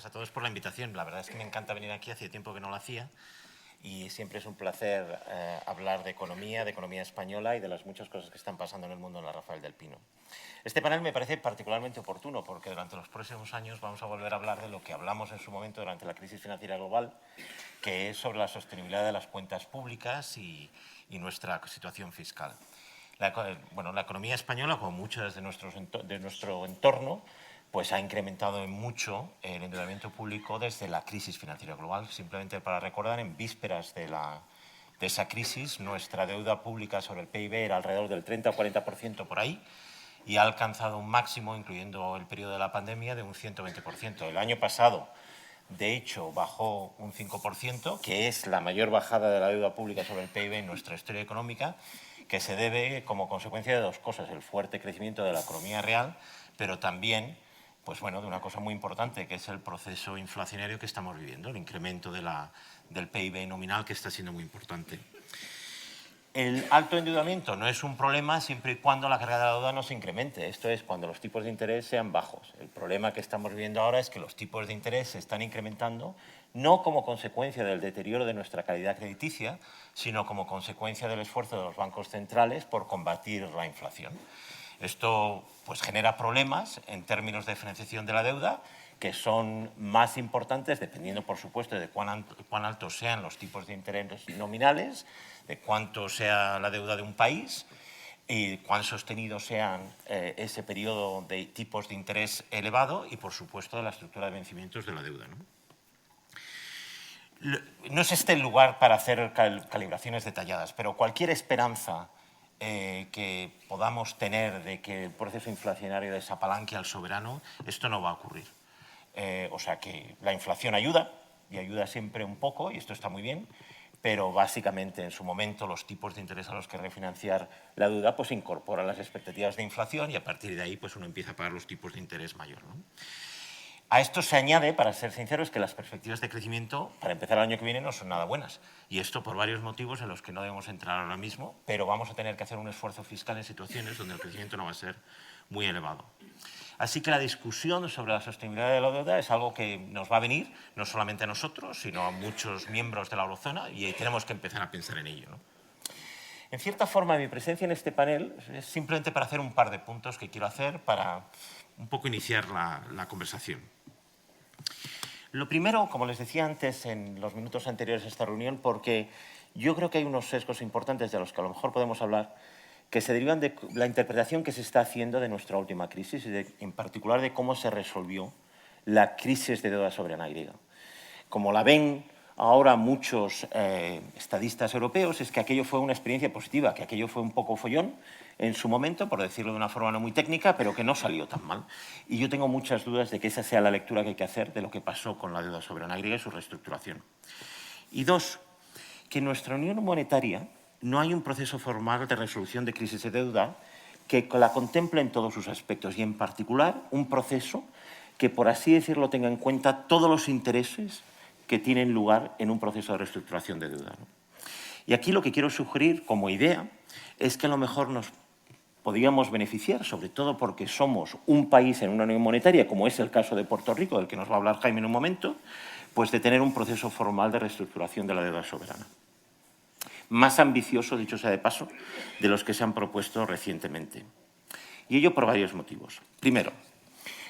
gracias a todos por la invitación. La verdad es que me encanta venir aquí, hacía tiempo que no lo hacía y siempre es un placer hablar de economía española y de las muchas cosas que están pasando en el mundo en la Rafael del Pino. Este panel me parece particularmente oportuno porque durante los próximos años vamos a volver a hablar de lo que hablamos en su momento durante la crisis financiera global, que es sobre la sostenibilidad de las cuentas públicas y nuestra situación fiscal. La economía española, como muchas de nuestro entorno, pues ha incrementado en mucho el endeudamiento público desde la crisis financiera global. Simplemente para recordar, en vísperas de esa crisis, nuestra deuda pública sobre el PIB era alrededor del 30 o 40% por ahí y ha alcanzado un máximo, incluyendo el periodo de la pandemia, de un 120%. El año pasado, de hecho, bajó un 5%, que es la mayor bajada de la deuda pública sobre el PIB en nuestra historia económica, que se debe como consecuencia de dos cosas: el fuerte crecimiento de la economía real, pero también de una cosa muy importante, que es el proceso inflacionario que estamos viviendo, el incremento del PIB nominal, que está siendo muy importante. El alto endeudamiento no es un problema siempre y cuando la carga de la deuda no se incremente. Esto es cuando los tipos de interés sean bajos. El problema que estamos viviendo ahora es que los tipos de interés se están incrementando no como consecuencia del deterioro de nuestra calidad crediticia, sino como consecuencia del esfuerzo de los bancos centrales por combatir la inflación. Esto genera problemas en términos de financiación de la deuda, que son más importantes dependiendo, por supuesto, de cuán altos sean los tipos de interés nominales, de cuánto sea la deuda de un país y cuán sostenido sean ese periodo de tipos de interés elevado y, por supuesto, de la estructura de vencimientos de la deuda, ¿no? No es este el lugar para hacer calibraciones detalladas, pero cualquier esperanza que podamos tener de que el proceso inflacionario desapalanque al soberano, esto no va a ocurrir. O sea que la inflación ayuda, y ayuda siempre un poco, y esto está muy bien, pero básicamente en su momento los tipos de interés a los que refinanciar la deuda incorporan las expectativas de inflación y a partir de ahí uno empieza a pagar los tipos de interés mayor, ¿no? A esto se añade, para ser sinceros, que las perspectivas de crecimiento para empezar el año que viene no son nada buenas. Y esto por varios motivos en los que no debemos entrar ahora mismo, pero vamos a tener que hacer un esfuerzo fiscal en situaciones donde el crecimiento no va a ser muy elevado. Así que la discusión sobre la sostenibilidad de la deuda es algo que nos va a venir, no solamente a nosotros, sino a muchos miembros de la eurozona, y tenemos que empezar a pensar en ello, ¿no? En cierta forma, mi presencia en este panel es simplemente para hacer un par de puntos que quiero hacer para un poco iniciar la conversación. Lo primero, como les decía antes en los minutos anteriores a esta reunión, porque yo creo que hay unos sesgos importantes de los que a lo mejor podemos hablar, que se derivan de la interpretación que se está haciendo de nuestra última crisis y en particular de cómo se resolvió la crisis de deuda soberana griega. Como la ven ahora muchos estadistas europeos, es que aquello fue una experiencia positiva, que aquello fue un poco follón en su momento, por decirlo de una forma no muy técnica, pero que no salió tan mal. Y yo tengo muchas dudas de que esa sea la lectura que hay que hacer de lo que pasó con la deuda soberana griega y su reestructuración. Y dos, que en nuestra unión monetaria no hay un proceso formal de resolución de crisis de deuda que la contemple en todos sus aspectos y, en particular, un proceso que, por así decirlo, tenga en cuenta todos los intereses que tienen lugar en un proceso de reestructuración de deuda, ¿no? Y aquí lo que quiero sugerir como idea es que a lo mejor nos podríamos beneficiar, sobre todo porque somos un país en una unión monetaria, como es el caso de Puerto Rico, del que nos va a hablar Jaime en un momento, de tener un proceso formal de reestructuración de la deuda soberana. Más ambicioso, dicho sea de paso, de los que se han propuesto recientemente. Y ello por varios motivos. Primero,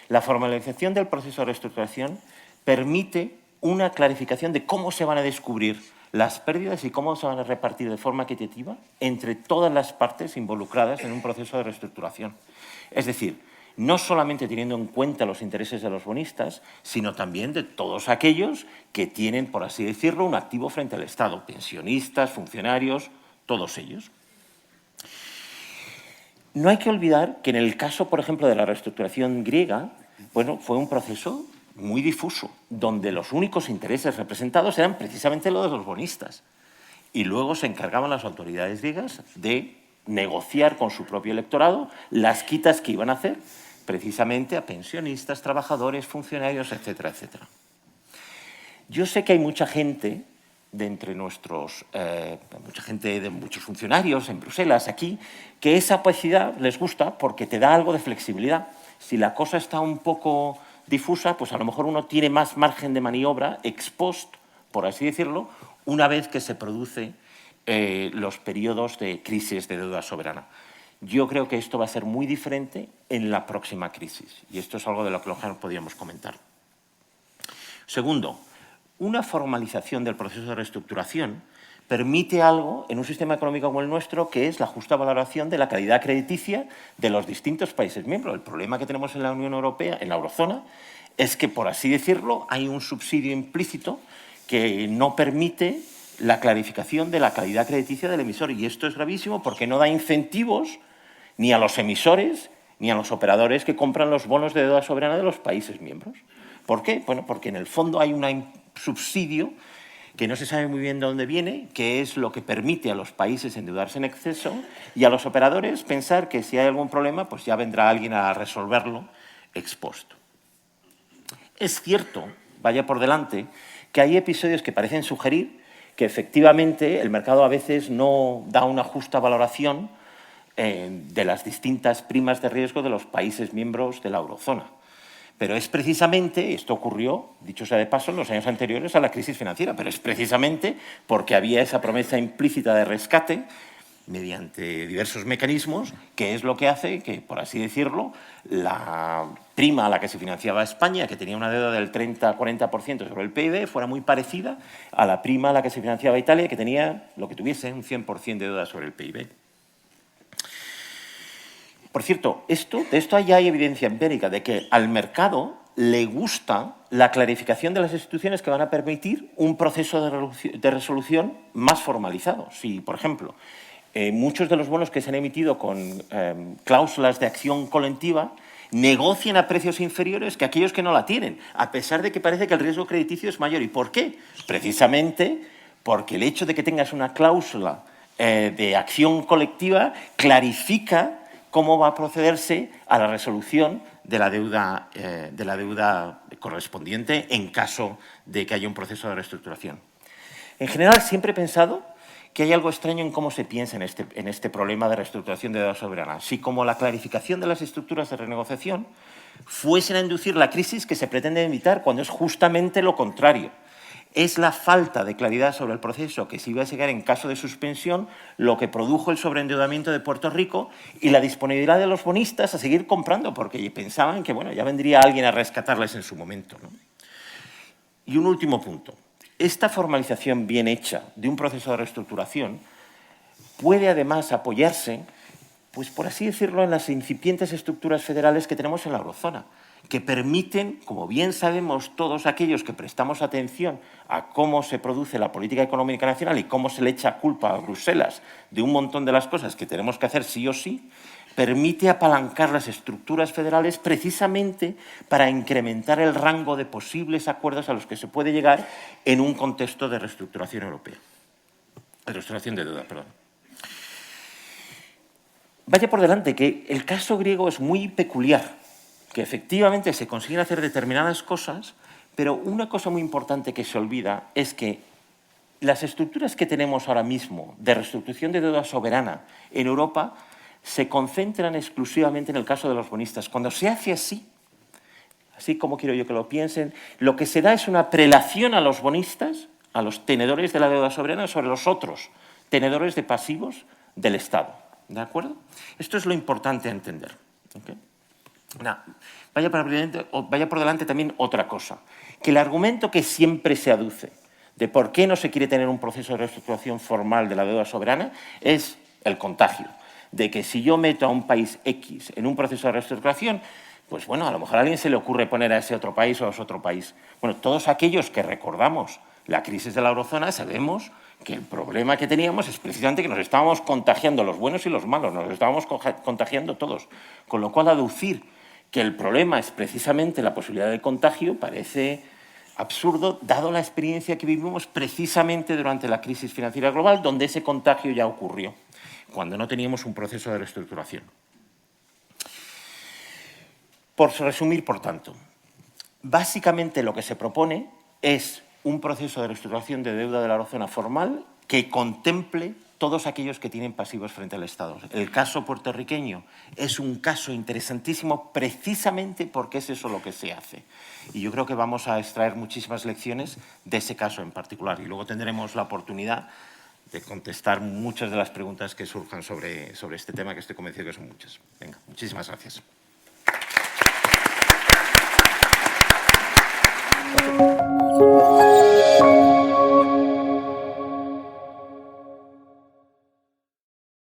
la formalización del proceso de reestructuración permite una clarificación de cómo se van a descubrir las pérdidas y cómo se van a repartir de forma equitativa entre todas las partes involucradas en un proceso de reestructuración. Es decir, no solamente teniendo en cuenta los intereses de los bonistas, sino también de todos aquellos que tienen, por así decirlo, un activo frente al Estado, pensionistas, funcionarios, todos ellos. No hay que olvidar que en el caso, por ejemplo, de la reestructuración griega, fue un proceso muy difuso, donde los únicos intereses representados eran precisamente los de los bonistas. Y luego se encargaban las autoridades griegas de negociar con su propio electorado las quitas que iban a hacer precisamente a pensionistas, trabajadores, funcionarios, etcétera, etcétera. Yo sé que hay mucha gente de entre muchos funcionarios en Bruselas, aquí, que esa opacidad les gusta porque te da algo de flexibilidad. Si la cosa está un poco difusa, pues a lo mejor uno tiene más margen de maniobra ex post, por así decirlo, una vez que se producen los periodos de crisis de deuda soberana. Yo creo que esto va a ser muy diferente en la próxima crisis, y esto es algo de lo que podríamos comentar. Segundo, una formalización del proceso de reestructuración permite algo en un sistema económico como el nuestro, que es la justa valoración de la calidad crediticia de los distintos países miembros. El problema que tenemos en la Unión Europea, en la eurozona, es que, por así decirlo, hay un subsidio implícito que no permite la clarificación de la calidad crediticia del emisor. Y esto es gravísimo porque no da incentivos ni a los emisores ni a los operadores que compran los bonos de deuda soberana de los países miembros. ¿Por qué? Bueno, porque en el fondo hay un subsidio que no se sabe muy bien de dónde viene, que es lo que permite a los países endeudarse en exceso y a los operadores pensar que si hay algún problema, pues ya vendrá alguien a resolverlo ex post. Es cierto, vaya por delante, que hay episodios que parecen sugerir que efectivamente el mercado a veces no da una justa valoración de las distintas primas de riesgo de los países miembros de la eurozona. Pero es precisamente, esto ocurrió, dicho sea de paso, en los años anteriores a la crisis financiera, pero es precisamente porque había esa promesa implícita de rescate mediante diversos mecanismos, que es lo que hace que, por así decirlo, la prima a la que se financiaba España, que tenía una deuda del 30-40% sobre el PIB, fuera muy parecida a la prima a la que se financiaba Italia, que tenía lo que tuviese, un 100% de deuda sobre el PIB. Por cierto, de esto ya hay evidencia empírica de que al mercado le gusta la clarificación de las instituciones que van a permitir un proceso de resolución más formalizado. Si, por ejemplo, muchos de los bonos que se han emitido con cláusulas de acción colectiva negocian a precios inferiores que aquellos que no la tienen, a pesar de que parece que el riesgo crediticio es mayor. ¿Y por qué? Precisamente porque el hecho de que tengas una cláusula de acción colectiva clarifica cómo va a procederse a la resolución de la deuda correspondiente en caso de que haya un proceso de reestructuración. En general, siempre he pensado que hay algo extraño en cómo se piensa en este problema de reestructuración de deuda soberana. Si como la clarificación de las estructuras de renegociación fuesen a inducir la crisis que se pretende evitar, cuando es justamente lo contrario. Es la falta de claridad sobre el proceso que se iba a llegar en caso de suspensión lo que produjo el sobreendeudamiento de Puerto Rico y la disponibilidad de los bonistas a seguir comprando, porque pensaban que bueno, ya vendría alguien a rescatarles en su momento, ¿no? Y un último punto. Esta formalización bien hecha de un proceso de reestructuración puede además apoyarse, pues por así decirlo, en las incipientes estructuras federales que tenemos en la eurozona, que permiten, como bien sabemos todos aquellos que prestamos atención a cómo se produce la política económica nacional y cómo se le echa culpa a Bruselas de un montón de las cosas que tenemos que hacer sí o sí, permite apalancar las estructuras federales precisamente para incrementar el rango de posibles acuerdos a los que se puede llegar en un contexto de reestructuración europea. De reestructuración de deuda, perdón. Vaya por delante que el caso griego es muy peculiar, que efectivamente se consiguen hacer determinadas cosas, pero una cosa muy importante que se olvida es que las estructuras que tenemos ahora mismo de reestructuración de deuda soberana en Europa se concentran exclusivamente en el caso de los bonistas. Cuando se hace así como quiero yo que lo piensen, lo que se da es una prelación a los bonistas, a los tenedores de la deuda soberana, sobre los otros tenedores de pasivos del Estado. ¿De acuerdo? Esto es lo importante a entender. ¿Okay? Vaya por delante también otra cosa, que el argumento que siempre se aduce de por qué no se quiere tener un proceso de reestructuración formal de la deuda soberana es el contagio, de que si yo meto a un país X en un proceso de reestructuración, pues bueno, a lo mejor a alguien se le ocurre poner a ese otro país o a ese otro país. Bueno, todos aquellos que recordamos la crisis de la eurozona sabemos que el problema que teníamos es precisamente que nos estábamos contagiando los buenos y los malos, nos estábamos contagiando todos, con lo cual aducir que el problema es precisamente la posibilidad de contagio parece absurdo, dado la experiencia que vivimos precisamente durante la crisis financiera global, donde ese contagio ya ocurrió, cuando no teníamos un proceso de reestructuración. Por resumir, por tanto, básicamente lo que se propone es un proceso de reestructuración de deuda de la eurozona formal que contemple todos aquellos que tienen pasivos frente al Estado. El caso puertorriqueño es un caso interesantísimo precisamente porque es eso lo que se hace. Y yo creo que vamos a extraer muchísimas lecciones de ese caso en particular. Y luego tendremos la oportunidad de contestar muchas de las preguntas que surjan sobre este tema, que estoy convencido que son muchas. Venga, muchísimas gracias.